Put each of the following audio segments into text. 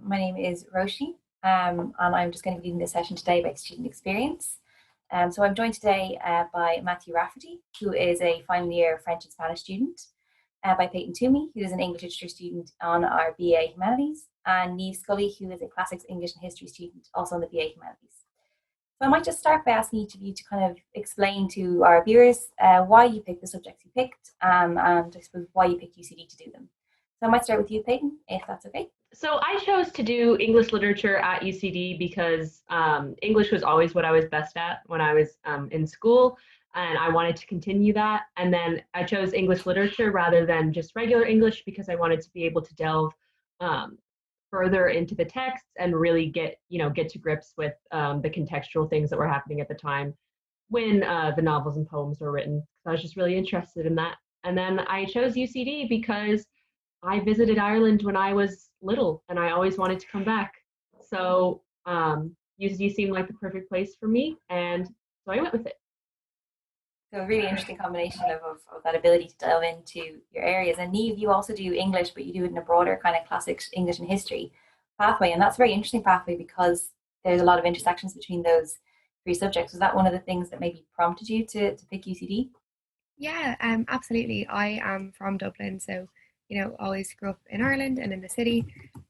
My name is Roshi, and I'm just going to be leading this session today about student experience. So I'm joined today by Matthew Rafferty, who is a final year French and Spanish student, by Peyton Toomey, who is an English literature student on our BA Humanities, and Niamh Scully, who is a classics English and history student also on the BA Humanities. So I might just start by asking each of you to kind of explain to our viewers why you picked the subjects you picked, and I suppose why you picked UCD to do them. So I might start with you, Peyton, if that's okay. So I chose to do English literature at UCD because English was always what I was best at when I was in school, and I wanted to continue that. And then I chose English literature rather than just regular English because I wanted to be able to delve further into the texts and really get to grips with the contextual things that were happening at the time when the novels and poems were written. So I was just really interested in that. And then I chose UCD because I visited Ireland when I was little and I always wanted to come back. So UCD seemed like the perfect place for me, and so I went with it. So a really interesting combination of that ability to delve into your areas. And Niamh, you also do English, but you do it in a broader kind of classics English and history pathway. And that's a very interesting pathway because there's a lot of intersections between those three subjects. Was that one of the things that maybe prompted you to pick UCD? Yeah, absolutely. I am from Dublin, so always grew up in Ireland and in the city.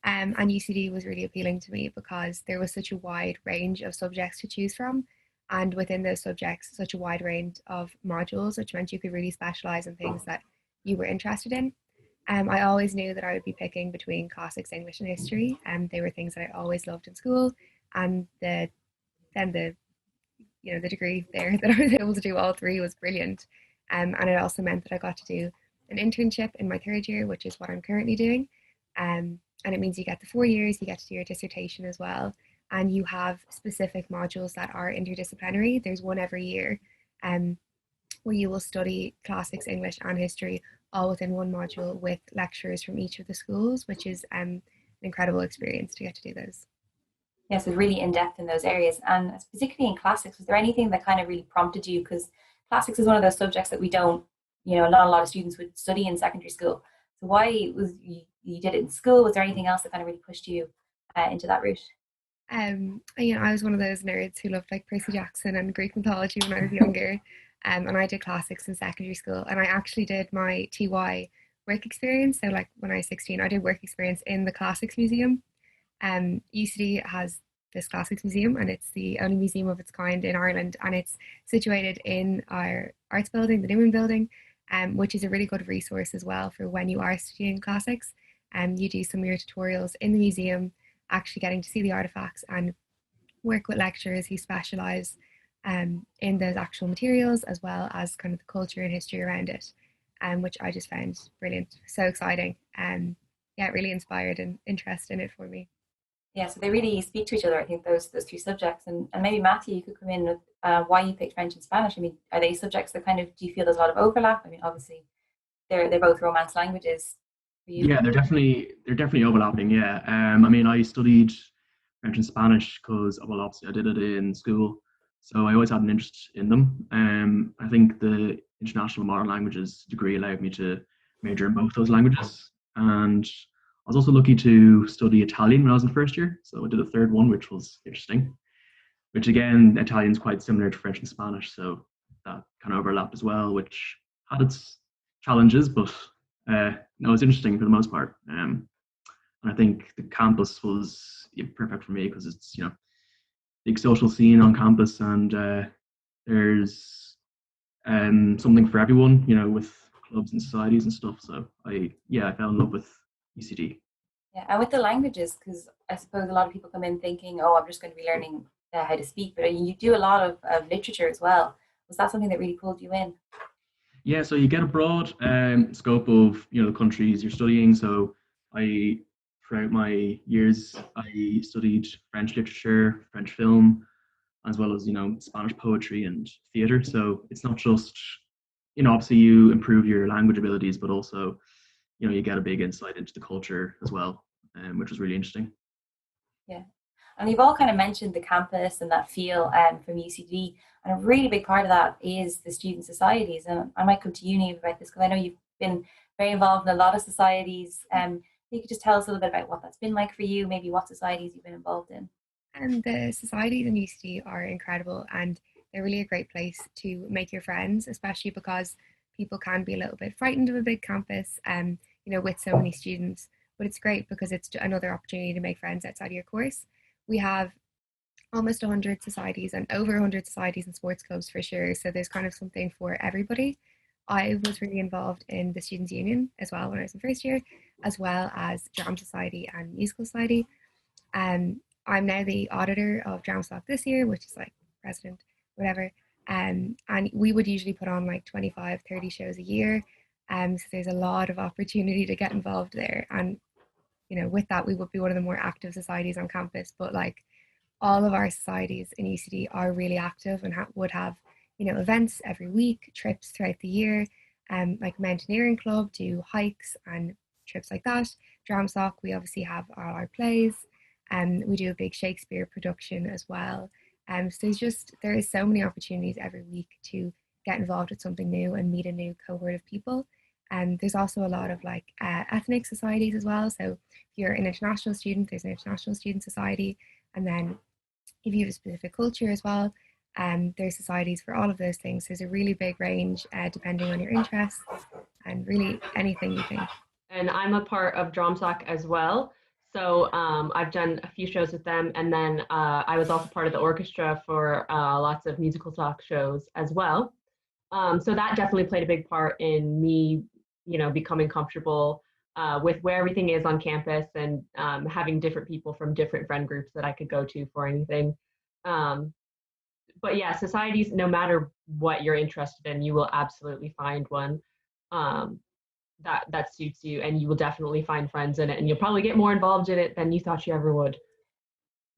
And UCD was really appealing to me because there was such a wide range of subjects to choose from. And within those subjects, such a wide range of modules, which meant you could really specialize in things that you were interested in. I always knew that I would be picking between classics, English, and history, and they were things that I always loved in school. And the degree there that I was able to do all three was brilliant. And it also meant that I got to do an internship in my third year, which is what I'm currently doing. And it means you get the 4 years, you get to do your dissertation as well. And you have specific modules that are interdisciplinary. There's one every year where you will study classics, English, and history all within one module with lecturers from each of the schools, which is an incredible experience to get to do those. Yes, it's really in depth in those areas. And particularly in classics, was there anything that kind of really prompted you? Because classics is one of those subjects that we don't, not a lot of students would study in secondary school. So why was you did it in school? Was there anything else that kind of really pushed you into that route? I was one of those nerds who loved like Percy Jackson and Greek mythology when I was younger. And I did classics in secondary school, and I actually did my TY work experience. So like when I was 16, I did work experience in the Classics Museum. UCD has this Classics Museum, and it's the only museum of its kind in Ireland, and it's situated in our arts building, the Newman building, which is a really good resource as well for when you are studying classics. You do some of your tutorials in the museum, actually getting to see the artifacts and work with lecturers who specialise in those actual materials as well as kind of the culture and history around it, which I just found brilliant, so exciting. It really inspired an interest in it for me. Yeah, so they really speak to each other, I think, those two subjects. And maybe Matthew, you could come in with why you picked French and Spanish. I mean, are they subjects that kind of, do you feel there's a lot of overlap? I mean, obviously, they're both Romance languages for you. Yeah, they're definitely overlapping. Yeah, I mean, I studied French and Spanish because, well, obviously I did it in school, so I always had an interest in them. I think the International Modern Languages degree allowed me to major in both those languages, and I was also lucky to study Italian when I was in first year, so I did a third one, which was interesting. Which again, Italian's quite similar to French and Spanish, so that kind of overlapped as well, which had its challenges, but no, it's interesting for the most part. And I think the campus was perfect for me because it's big social scene on campus, and there's something for everyone, with clubs and societies and stuff. So I fell in love with UCD. Yeah, and with the languages, because I suppose a lot of people come in thinking, oh, I'm just going to be learning how to speak, but you do a lot of literature as well. Was that something that really pulled you in? Yeah, so you get a broad scope of the countries you're studying. So throughout my years, I studied French literature, French film, as well as Spanish poetry and theatre. So it's not just obviously you improve your language abilities, but also you get a big insight into the culture as well, which was really interesting. Yeah. And you've all kind of mentioned the campus and that feel from UCD. And a really big part of that is the student societies. And I might come to you, Niamh, about this because I know you've been very involved in a lot of societies You could just tell us a little bit about what that's been like for you, maybe what societies you've been involved in. And the societies in UCD are incredible, and they're really a great place to make your friends, especially because people can be a little bit frightened of a big campus, with so many students. But it's great because it's another opportunity to make friends outside of your course. We have almost 100 societies and over 100 societies and sports clubs for sure. So there's kind of something for everybody. I was really involved in the Students' Union as well when I was in first year, as well as Drama Society and Musical Society. I'm now the auditor of Drama Stock this year, which is like president, whatever. And we would usually put on like 25, 30 shows a year. So there's a lot of opportunity to get involved there. And, with that, we would be one of the more active societies on campus. But like all of our societies in UCD are really active and would have, events every week, trips throughout the year. Like Mountaineering Club do hikes and trips like that. Drama Stock, we obviously have all our plays. We do a big Shakespeare production as well. So there is so many opportunities every week to get involved with something new and meet a new cohort of people. There's also a lot of like ethnic societies as well. So if you're an international student, there's an international student society. And then if you have a specific culture as well, there's societies for all of those things. There's a really big range depending on your interests and really anything you think. And I'm a part of Dromsoc as well. So I've done a few shows with them, and then I was also part of the orchestra for lots of musical talk shows as well. So that definitely played a big part in me, becoming comfortable with where everything is on campus and having different people from different friend groups that I could go to for anything. But yeah, societies, no matter what you're interested in, you will absolutely find one that suits you, and you will definitely find friends in it, and you'll probably get more involved in it than you thought you ever would.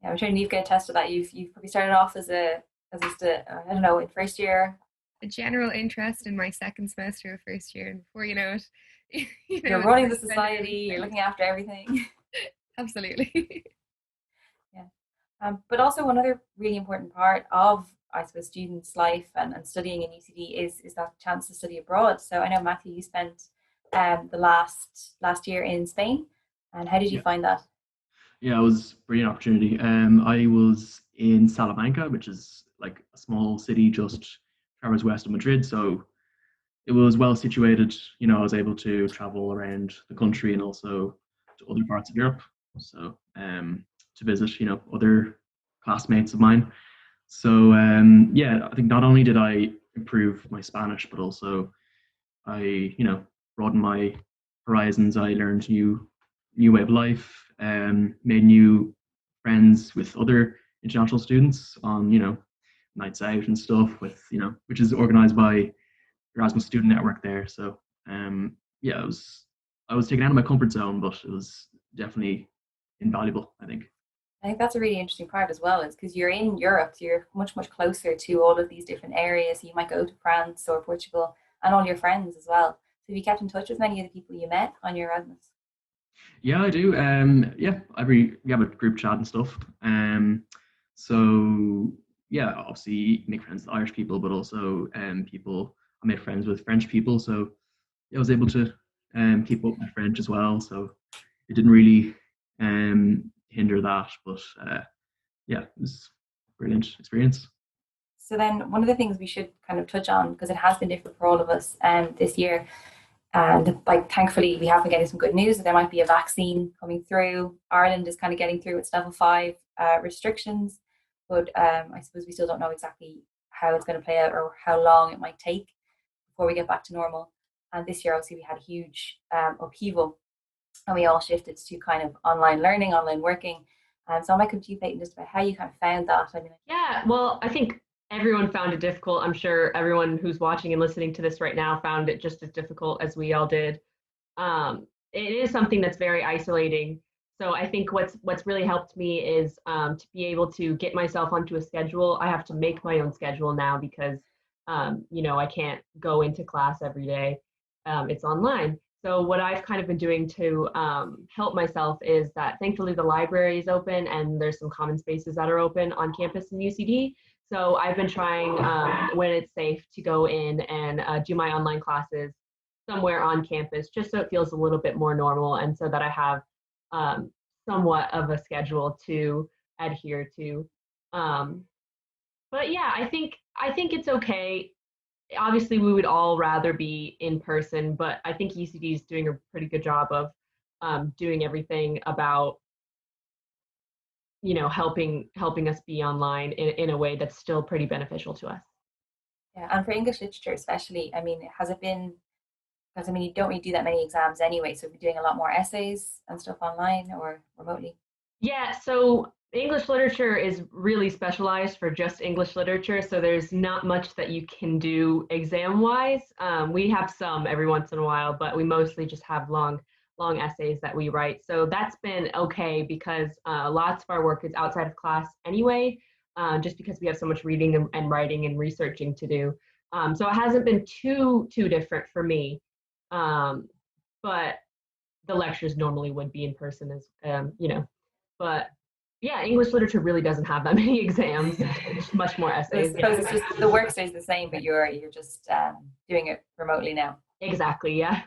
Yeah, I'm sure you've got a test of that. You've probably started off as just I don't know, in first year. A general interest in my second semester of first year, and before you know it, You're running the society. You're looking after everything. Absolutely. Yeah. But also one other really important part of, I suppose, students' life and studying in UCD is that chance to study abroad. So I know, Matthew, you spent the last year in Spain, and how did you find that? Yeah, it was a brilliant opportunity. I was in Salamanca, which is like a small city just 2 hours west of Madrid. So it was well situated. I was able to travel around the country and also to other parts of Europe. So to visit, other classmates of mine. So I think not only did I improve my Spanish, but also I, broadened my horizons. I learned new way of life, made new friends with other international students on, nights out and stuff with, which is organized by Erasmus Student Network there. So I was taken out of my comfort zone, but it was definitely invaluable, I think. I think that's a really interesting part as well, is because you're in Europe, so you're much, much closer to all of these different areas. You might go to France or Portugal and all your friends as well. So have you kept in touch with many of the people you met on your Erasmus? Yeah, I do. We have a group chat and stuff. Obviously make friends with Irish people, but also people I made friends with French people. So I was able to keep up my French as well. So it didn't really hinder that, but it was a brilliant experience. So then one of the things we should kind of touch on, because it has been different for all of us this year, and like thankfully we have been getting some good news that there might be a vaccine coming through. Ireland is kind of getting through its level 5 restrictions, but I suppose we still don't know exactly how it's going to play out or how long it might take before we get back to normal. And this year obviously we had a huge upheaval, and we all shifted to kind of online learning, online working. So I might come to you, Peyton, just about how you kind of found that. Yeah, well, I think everyone found it difficult. I'm sure everyone who's watching and listening to this right now found it just as difficult as we all did. It is something that's very isolating. So I think what's really helped me is to be able to get myself onto a schedule. I have to make my own schedule now because, I can't go into class every day. It's online. So what I've kind of been doing to help myself is that thankfully the library is open and there's some common spaces that are open on campus in UCD. So I've been trying when it's safe to go in and do my online classes somewhere on campus, just so it feels a little bit more normal, and so that I have somewhat of a schedule to adhere to. But yeah, I think it's okay. Obviously, we would all rather be in person, but I think UCD is doing a pretty good job of doing everything about helping us be online in a way that's still pretty beneficial to us. Yeah, and for English literature especially, I mean, has it been, because I mean, you don't really do that many exams anyway, so we're doing a lot more essays and stuff online or remotely. Yeah, so English literature is really specialized for just English literature, so there's not much that you can do exam wise. We have some every once in a while, but we mostly just have long essays that we write. So that's been okay because lots of our work is outside of class anyway, just because we have so much reading and writing and researching to do. So it hasn't been too different for me, but the lectures normally would be in person as. But yeah, English literature really doesn't have that many exams. It's much more So I essays. suppose it's just the work stays the same, but you're just doing it remotely now. Exactly, yeah.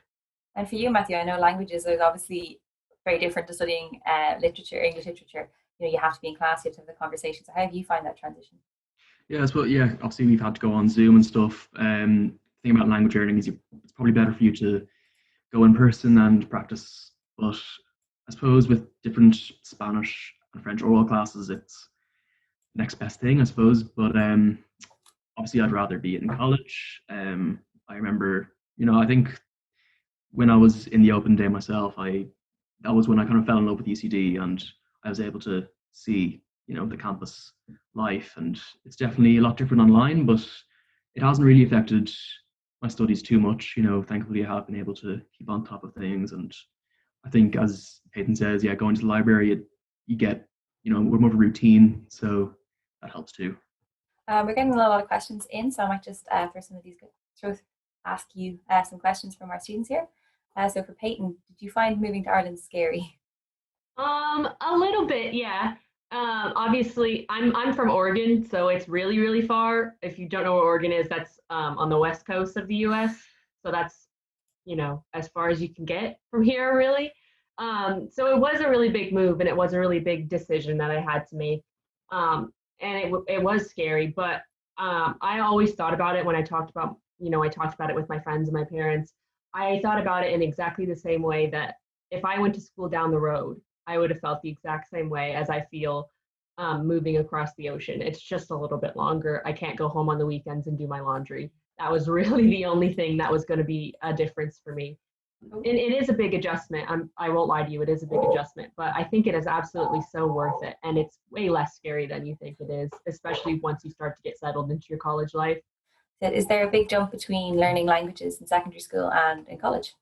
And for you, Matthew, I know languages is obviously very different to studying literature, English literature. You know, you have to be in class, you have to have the conversation. So how do you find that transition? Yeah, I suppose, yeah, obviously we've had to go on Zoom and stuff. The thing about language learning is it's probably better for you to go in person and practice. But I suppose with different Spanish and French oral classes, it's the next best thing, I suppose. But obviously I'd rather be in college. I remember, I think when I was in the open day myself, that was when I kind of fell in love with UCD, and I was able to see, the campus life, and it's definitely a lot different online, but it hasn't really affected my studies too much. Thankfully I have been able to keep on top of things, and I think, as Peyton says, yeah, going to the library, you get, more of a routine, so that helps too. We're getting a lot of questions in, so I might just, for some of these, ask you some questions from our students here. So for Peyton, did you find moving to Ireland scary? A little bit, yeah. Obviously, I'm from Oregon, so it's really, really far. If you don't know where Oregon is, that's on the west coast of the U.S. So that's, as far as you can get from here, really. So it was a really big move, and it was a really big decision that I had to make. And it was scary, but I always thought about it when I talked about, I talked about it with my friends and my parents. I thought about it in exactly the same way that if I went to school down the road, I would have felt the exact same way as I feel moving across the ocean. It's just a little bit longer. I can't go home on the weekends and do my laundry. That was really the only thing that was going to be a difference for me. And it is a big adjustment. I won't lie to you, it is a big adjustment, but I think it is absolutely so worth it. And it's way less scary than you think it is, especially once you start to get settled into your college life. Is there a big jump between learning languages in secondary school and in college?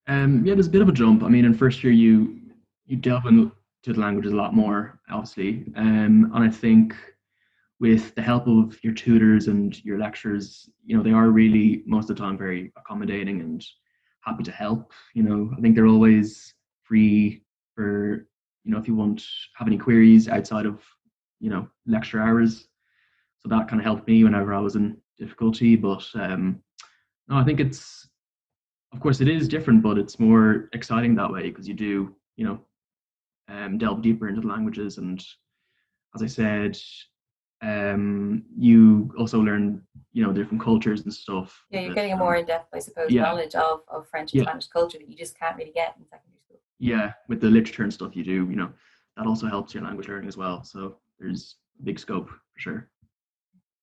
Yeah, there's a bit of a jump. I mean, in first year, you delve into the languages a lot more, obviously, and I think with the help of your tutors and your lecturers, they are really most of the time very accommodating and happy to help. I think they're always free for, if you have any queries outside of, lecture hours. So that kind of helped me whenever I was in difficulty. But no, I think of course it is different, but it's more exciting that way because you do, delve deeper into the languages. And as I said, you also learn, different cultures and stuff. Yeah, you're getting a more in-depth, I suppose, knowledge of French and Spanish culture that you just can't really get in secondary school. Yeah, with the literature and stuff you do, that also helps your language learning as well. So there's big scope for sure.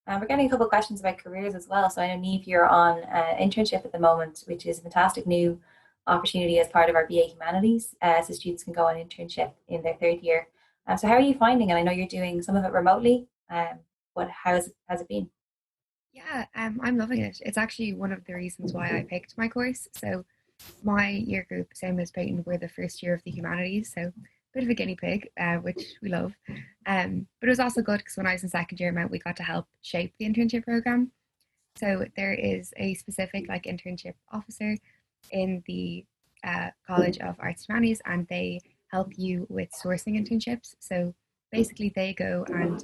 We're getting a couple of questions about careers as well. So I know, Neve, you're on internship at the moment, which is a fantastic new opportunity as part of our BA Humanities. So students can go on internship in their third year. So how are you finding it? I know you're doing some of it remotely. But has it been? Yeah, I'm loving it. It's actually one of the reasons why I picked my course. So my year group, same as Peyton, we're the first year of the humanities, so a bit of a guinea pig, which we love. But it was also good because when I was in second year, it meant we got to help shape the internship program. So there is a specific internship officer in the College of Arts and Humanities, and they help you with sourcing internships. So basically they go and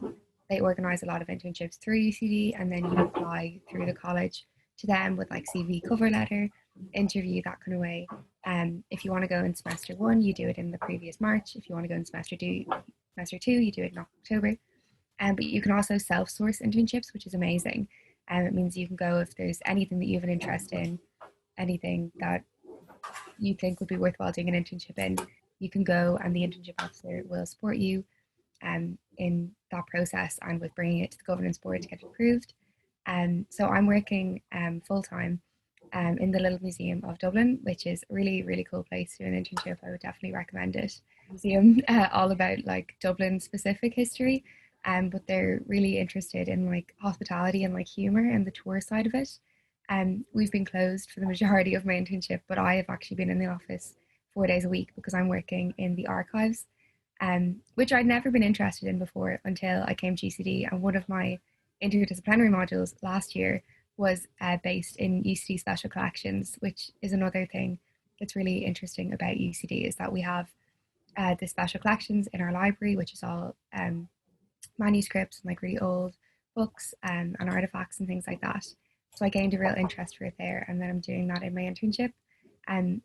they organise a lot of internships through UCD, and then you apply through the college to them with CV cover letter, interview, that kind of way. If you want to go in semester 1, you do it in the previous March. If you want to go in semester 2, you do it in October. But you can also self-source internships, which is amazing. It means you can go if there's anything that you have an interest in, anything that you think would be worthwhile doing an internship in, you can go and the internship officer will support you in that process and with bringing it to the governance board to get it approved. So I'm working full-time in the Little Museum of Dublin, which is a really, really cool place to do an internship. I would definitely recommend it. Museum all about like Dublin specific history, but they're really interested in like hospitality and like humor and the tour side of it. We've been closed for the majority of my internship, but I have actually been in the office 4 days a week because I'm working in the archives, which I'd never been interested in before until I came to UCD. And one of my interdisciplinary modules last year was based in UCD Special Collections, which is another thing that's really interesting about UCD, is that we have the special collections in our library, which is all manuscripts and like really old books and artifacts and things like that. So I gained a real interest for it there, and then I'm doing that in my internship,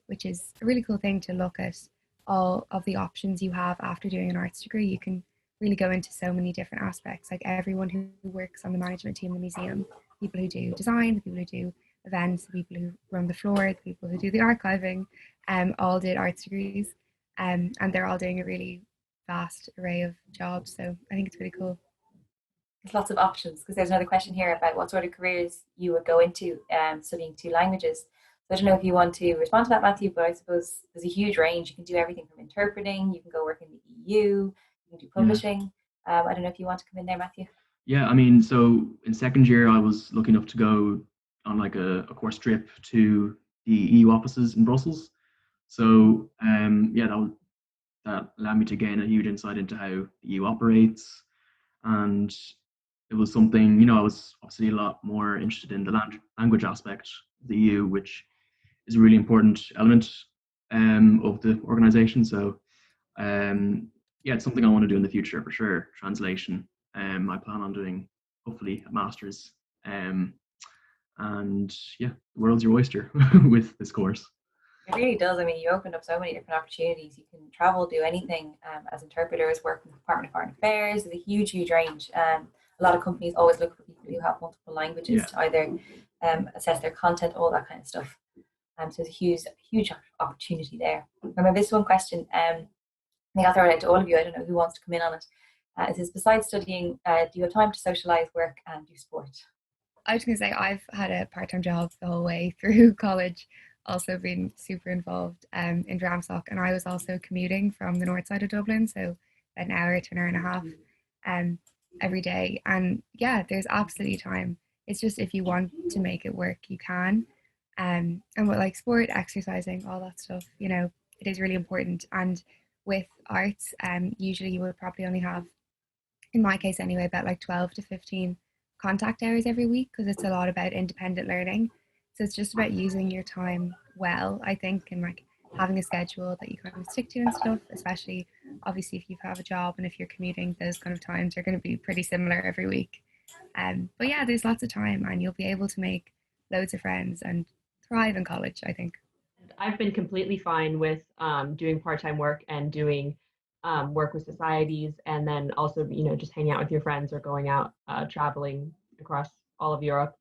which is a really cool thing to look at all of the options you have after doing an arts degree. You can really go into so many different aspects, like everyone who works on the management team in the museum, people who do design, the people who do events, the people who run the floor, the people who do the archiving, all did arts degrees, and they're all doing a really vast array of jobs. So I think it's really cool. There's lots of options, because there's another question here about what sort of careers you would go into studying 2 languages. So I don't know if you want to respond to that, Matthew, but I suppose there's a huge range. You can do everything from interpreting, you can go work in the EU, you can do publishing. I don't know if you want to come in there, Matthew. Yeah, I mean, so in second year, I was lucky enough to go on like a course trip to the EU offices in Brussels. So that allowed me to gain a huge insight into how the EU operates. And it was something, I was obviously a lot more interested in the language aspect of the EU, which is a really important element of the organization. So it's something I want to do in the future for sure, translation. I plan on doing hopefully a master's. And yeah, the world's your oyster with this course. It really does. I mean, you open up so many different opportunities. You can travel, do anything as interpreters, work in the Department of Foreign Affairs. There's a huge, huge range. A lot of companies always look for people who have multiple languages to either assess their content, all that kind of stuff. So there's a huge, huge opportunity there. Remember this one question, I think I'll throw it out to all of you. I don't know who wants to come in on it. It says, besides studying, do you have time to socialise, work and do sport? I was going to say, I've had a part-time job the whole way through college, also been super involved in Dramsoc, and I was also commuting from the north side of Dublin, so an hour to an hour and a half every day. And yeah, there's absolutely time. It's just if you want to make it work, you can. And with like sport, exercising, all that stuff, it is really important. And with arts, usually you would probably only have, in my case anyway, about like 12 to 15 contact hours every week, because it's a lot about independent learning. So it's just about using your time well, I think, and like having a schedule that you kind of stick to and stuff, especially obviously if you have a job and if you're commuting, those kind of times are going to be pretty similar every week. But yeah, there's lots of time and you'll be able to make loads of friends and thrive in college, I think. I've been completely fine with doing part-time work and doing work with societies, and then also, just hanging out with your friends or going out traveling across all of Europe.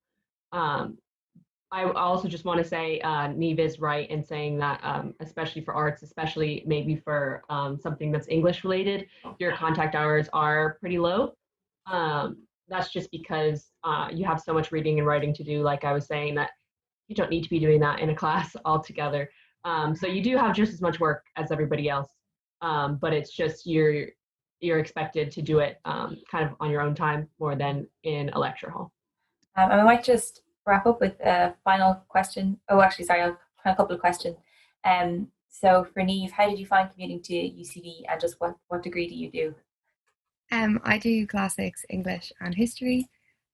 I also just want to say Neve is right in saying that, especially for arts, especially maybe for something that's English related, your contact hours are pretty low. That's just because you have so much reading and writing to do, like I was saying, that you don't need to be doing that in a class altogether. So you do have just as much work as everybody else, but it's just you're expected to do it kind of on your own time more than in a lecture hall. And I might just wrap up with a final question. Oh, actually, sorry, I'll have a couple of questions. So for Neve, how did you find commuting to UCD, and just what degree do you do? I do classics, English and history.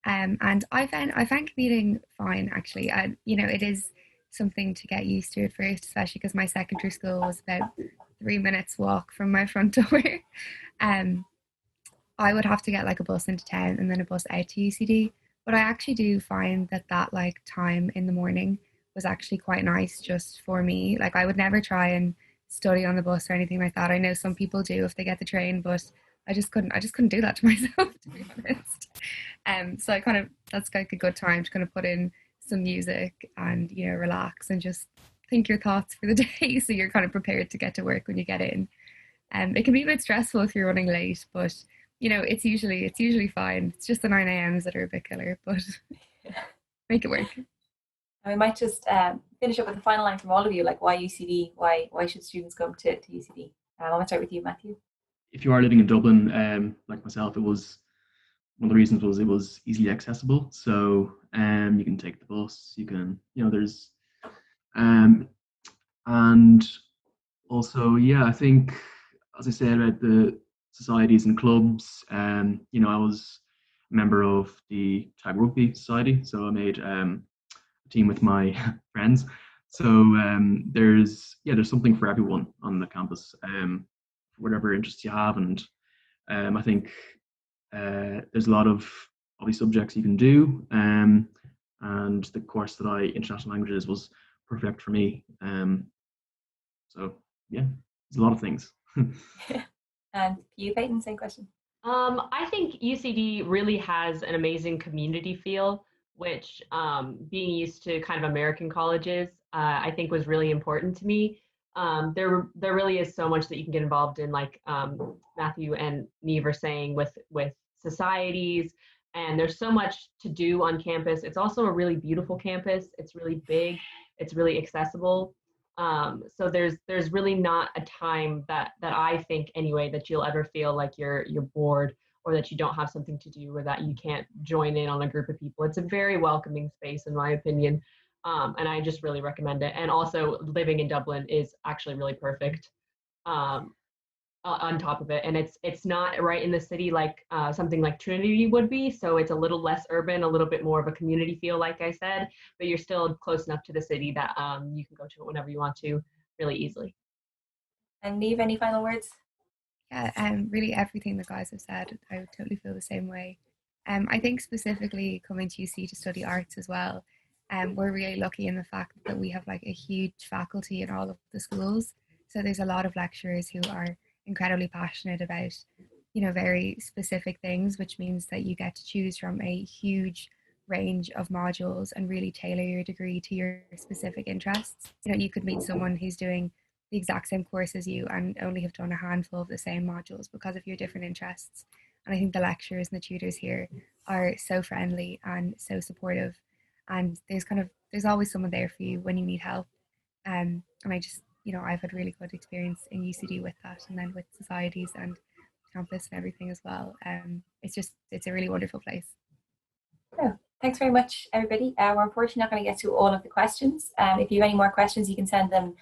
And I found commuting fine, actually. It is something to get used to at first, especially because my secondary school was about 3 minutes walk from my front door. I would have to get like a bus into town and then a bus out to UCD. But I actually do find that like time in the morning was actually quite nice just for me. Like I would never try and study on the bus or anything like that. I know some people do if they get the train, but I just couldn't do that to myself, to be honest. So I kind of, that's like a good time to kind of put in some music and, you know, relax and just think your thoughts for the day. So you're kind of prepared to get to work when you get in. It can be a bit stressful if you're running late, but you know, it's usually fine. It's just the 9 a.m.s that are a bit killer, but make it work. And we might just finish up with a final line from all of you, like why UCD? Why should students come to UCD? I want to start with you, Matthew. If you are living in Dublin, like myself, it was one of the reasons was it was easily accessible. So you can take the bus, you can, you know, there's and also, yeah, I think, as I said, about the societies and clubs, you know, I was a member of the Tag Rugby Society, so I made a team with my friends. So there's something for everyone on the campus, whatever interests you have, and I think there's a lot of obvious subjects you can do, and the course that international languages, was perfect for me. So yeah, there's a lot of things. And you, Peyton, same question. I think UCD really has an amazing community feel, which being used to kind of American colleges, I think was really important to me. There really is so much that you can get involved in, like Matthew and Neve are saying, with societies, and there's so much to do on campus. It's also a really beautiful campus. It's really big. It's really accessible. So there's really not a time that I think anyway that you'll ever feel like you're bored, or that you don't have something to do, or that you can't join in on a group of people. It's a very welcoming space, in my opinion, and I just really recommend it. And also, living in Dublin is actually really perfect. On top of it, and it's not right in the city like something like Trinity would be, so it's a little less urban, a little bit more of a community feel, like I said, but you're still close enough to the city that you can go to it whenever you want to, really easily. And Neve, any final words? Yeah, really everything the guys have said, I would totally feel the same way. I think specifically coming to UC to study arts as well, we're really lucky in the fact that we have like a huge faculty in all of the schools. So there's a lot of lecturers who are incredibly passionate about, you know, very specific things, which means that you get to choose from a huge range of modules and really tailor your degree to your specific interests. You know, you could meet someone who's doing the exact same course as you and only have done a handful of the same modules because of your different interests. And I think the lecturers and the tutors here are so friendly and so supportive. And there's always someone there for you when you need help. And I just, you know, I've had really good experience in UCD with that, and then with societies and campus and everything as well. It's a really wonderful place. Yeah. Thanks very much, everybody. We're unfortunately not going to get to all of the questions. If you have any more questions, you can send them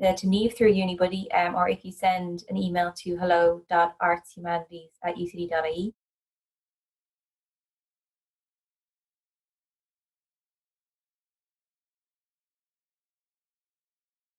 to Neve through UniBuddy, or if you send an email to hello.artshumanities@ucd.ie,